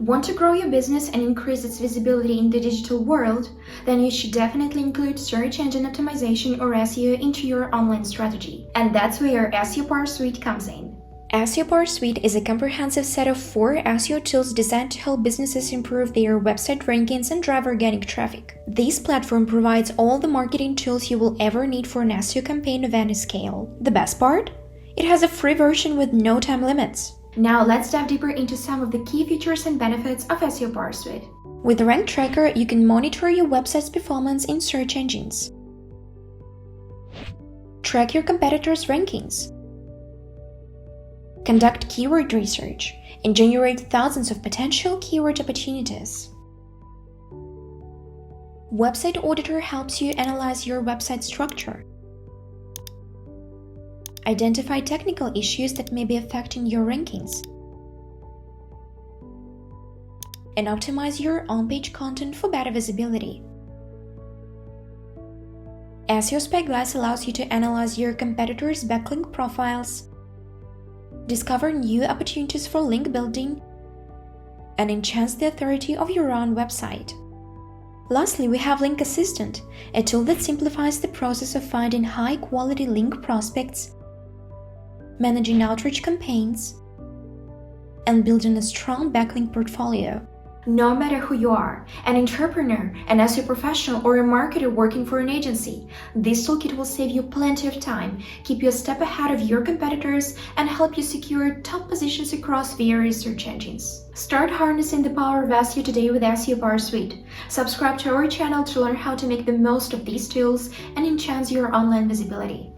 Want to grow your business and increase its visibility in the digital world? Then you should definitely include search engine optimization or SEO into your online strategy. And that's where SEO PowerSuite comes in. SEO PowerSuite is a comprehensive set of 4 SEO tools designed to help businesses improve their website rankings and drive organic traffic. This platform provides all the marketing tools you will ever need for an SEO campaign of any scale. The best part? It has a free version with no time limits. Now let's dive deeper into some of the key features and benefits of SEO PowerSuite. With the Rank Tracker, you can monitor your website's performance in search engines, track your competitors' rankings, conduct keyword research, and generate thousands of potential keyword opportunities. Website Auditor helps you analyze your website structure, identify technical issues that may be affecting your rankings, and optimize your on-page content for better visibility. SEO Spyglass allows you to analyze your competitors' backlink profiles, discover new opportunities for link building, and enhance the authority of your own website. Lastly, we have Link Assistant, a tool that simplifies the process of finding high-quality link prospects, managing outreach campaigns, and building a strong backlink portfolio. No matter who you are, an entrepreneur, an SEO professional, or a marketer working for an agency, this toolkit will save you plenty of time, keep you a step ahead of your competitors, and help you secure top positions across various search engines. Start harnessing the power of SEO today with SEO PowerSuite. Subscribe to our channel to learn how to make the most of these tools and enhance your online visibility.